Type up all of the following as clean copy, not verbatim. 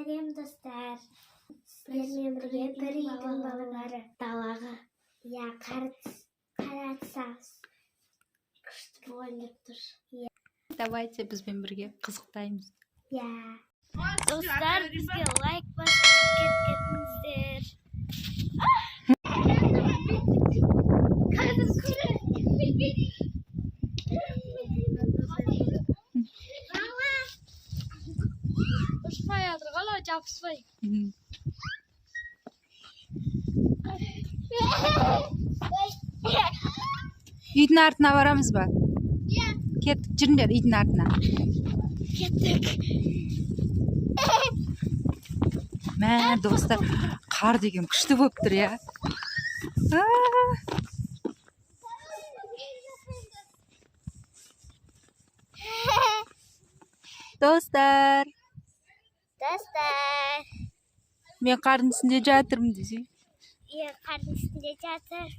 сәлем достар. Сіздермен бірге бір үйдің балалары далаға қаратсаңыз күшті ойнап тұр. Давайте бізбен бірге қызықтаймыз. Достар, бізге лайк басып кетіңіздер. Ұшпай жатыр, қалай жабыспай. Үйдің артына барамыз ба? Кеттік, жүріңдер үйдің артына. Кеттік. Мә, достар, қар деген күшті болып тұр, я. Достар. Мен қардың үстінде жатырмын десей. Қардың үстінде жатыр.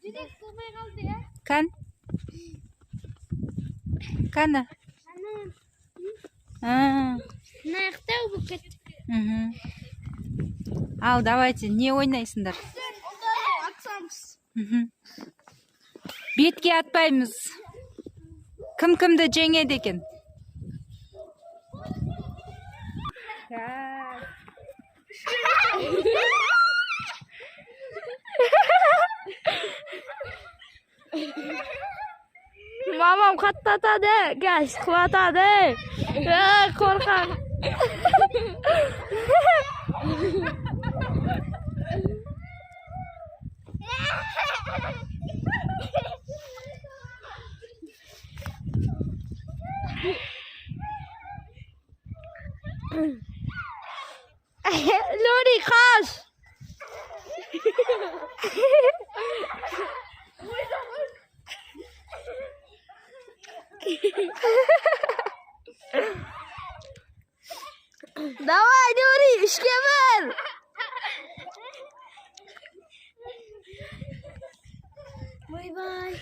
Жүрек болмай қалды, я? Қана? Наяқтау бұл кеттік. Ал, давайте, не ойнайсыңдар? Атсамыз. Бетке атпаймыз. Кім-кімді жеңеді екен? Мамам қатты атады, гәш, құлатады. Қорқақ. Lori, қаш! Давай, Lori, ішке бір! Бай-бай.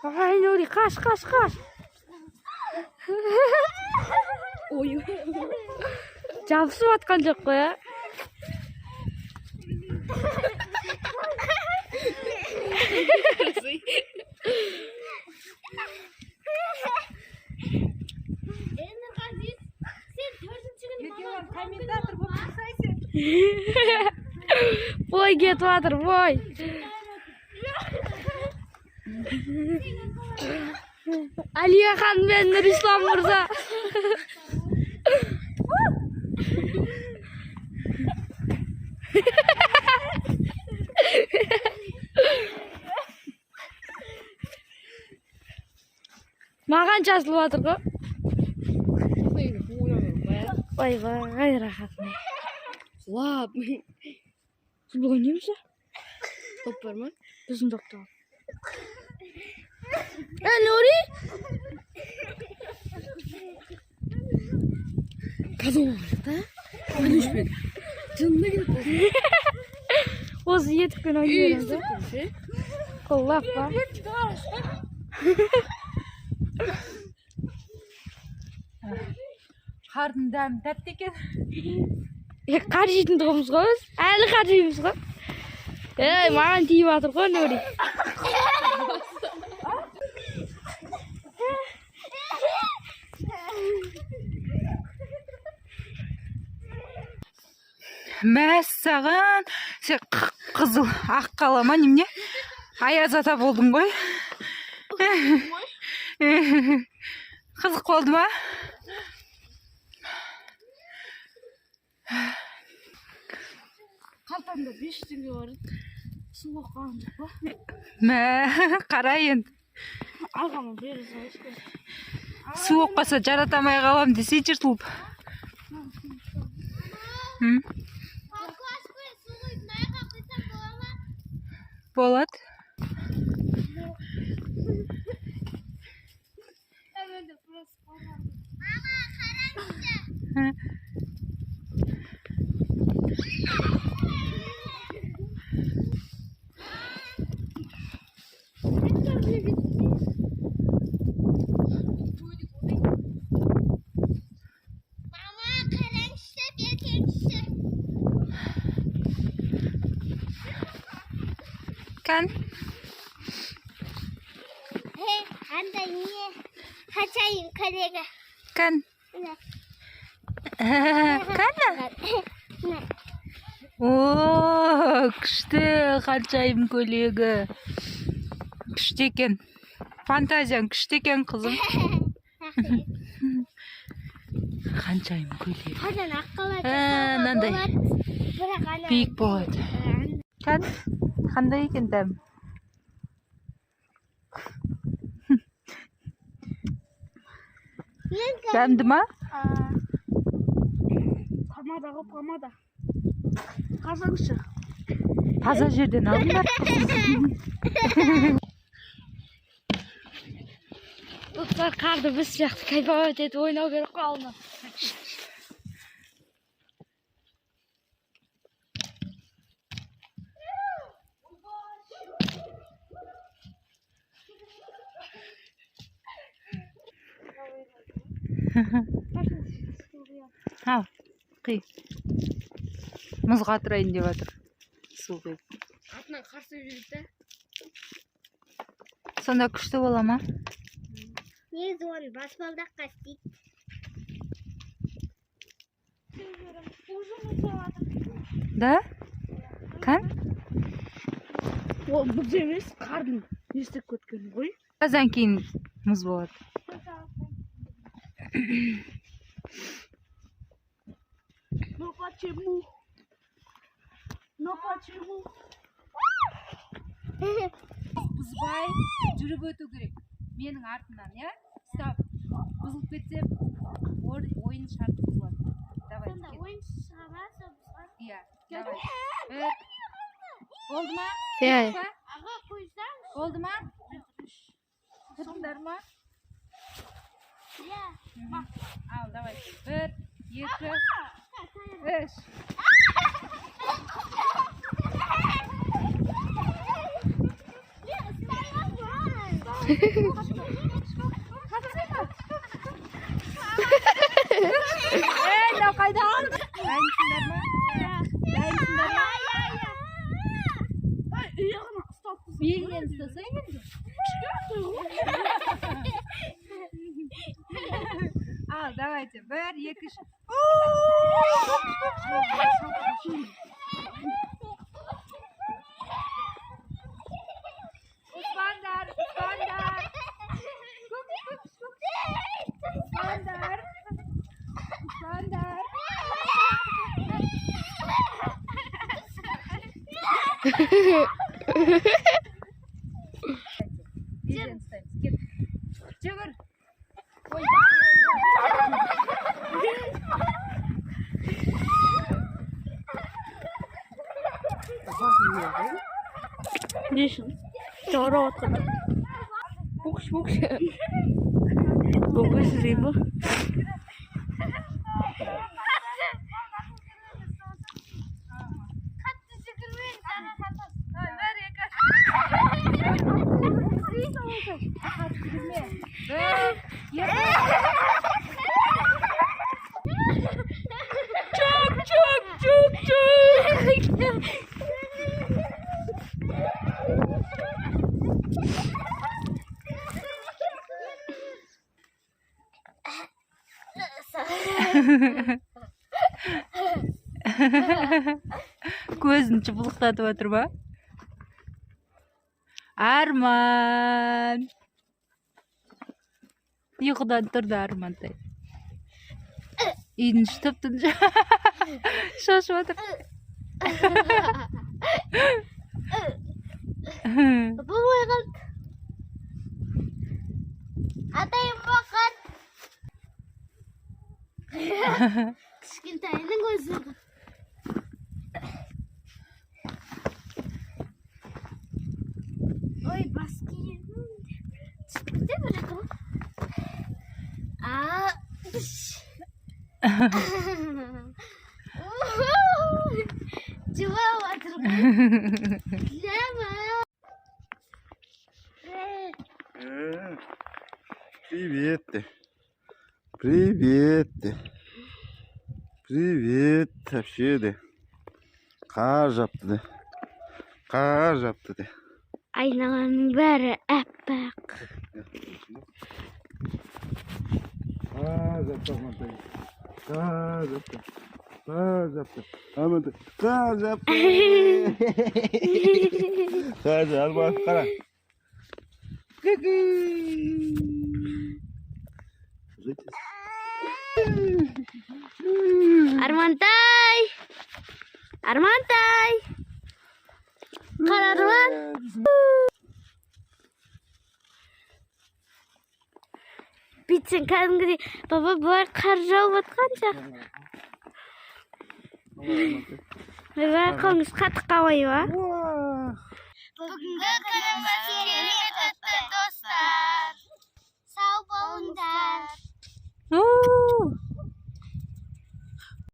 Ай, Lori, қаш! Ой, жабысып атқан жоқ қой, а? Бой кетіп жатыр, бой. Әлия ханым мен Нұрислам мырза. Маған жазылып жатыр ғой. Ой, рахатым. Лап. Сіз бүгін неміз? Топ бар ма? Біздің топта. Лори? Қазір олар да? Өшпен. Жынына келіп болсын. Осы етікпен ойнайын да? Қоллап ба? Қардың дәмі тәтті екен. Қар жейтін тұғымыз ғой біз. Әлі қар жейміз ғой. Маған тиіп жатыр ғой, Лори. Мәссаған, сен қызыл ақ қалама немене? Аяз ата болдың ғой. Қызық болды ма? Қалтамда 5 теңге бар. Су оққан жоқ па? Мә, қара енді. Алғама бері салышты. Су оқпаса жаратамай қалам десе жыртылып. Болады. Мама, қараңызшы. Kan? Anda ini kacain kalega. Kan? Kana? Oo, күшті қаншайым көйлегі. Күшті екен. Фантазияң күшті екен, қызым. Қаншайым көйлегі. Мынандай биік болады. Kan? Қандай екен дәм? Дәмді ма? Pamadağı pamada. Kazanışı. Таза жерден алыңдар. Dostlar karda biz yaktı. Kaybavet et oynağı gerek kalma. Ал, қи. Мұз қатырайын деп жатыр. Су құйып. Atından karşı yürüyüşte. Сонда күшті бола ма? Негізі оны баспалдаққа істейді. Да? Kan? O buz емес, kardın. Yüzdük kötken koy. Азан кейін мұз болады. No почему? No почему? Бұзбай жүріп өту керек. Менің артымнан, я? Стоп. Бұзылып кетсем, ойын шарты бұзылады. Давай. Сонда ойын шығармаса бұзған. Иә, давай. Бір. Болды ма? Иә. Аға қойсаң. Болды ма? Тұрыңдар ма? Иә. Ал, давай. Бір, екі, үш. Мынау қайдан? Дайынсыңдар ма? Дайынсыңдар ма? İyağına ıslattı. Белінен ұстасаң енді. Ал, давайте. Бір, екі, үш. Ұспандар, ұспандар. Ұспандар. Ұспандар. Белінен ұстаймыз. Кет. Жүгір. Нешін? Жаура отқаны. Бокс, бокс. Бокс жүрей ма? Қатты жүгірмең, саған қатты. Көзін жыпылықтатып отыр ба? Арман. Ұйқыдан тұрды Армантай. Үйдің штыптың шашып отыр. Болмай қалды. Атайым бақыр. Кішкентайының өзі. Ой, бас киемін. Түспекте бұрақым. Жылап атыр. Ләма. Привет ты. Привет ты. Привет вообще ты. Қар жапты да. Қар жапты да. Aynalarının bәрі әппақ. Ғажап Амантай. Ғажап. Амантай. Ғажап. Ғажап. Бақ қара. Армантай! Армантай! Қара Арман! Бүйтсең кәдімгідей, баба бұлар қар жауып атқанша. Ойбай, қолыңыз қатып қалмай ма? Бүгінгі күніміз керемет өтті достар. Сау болыңдар.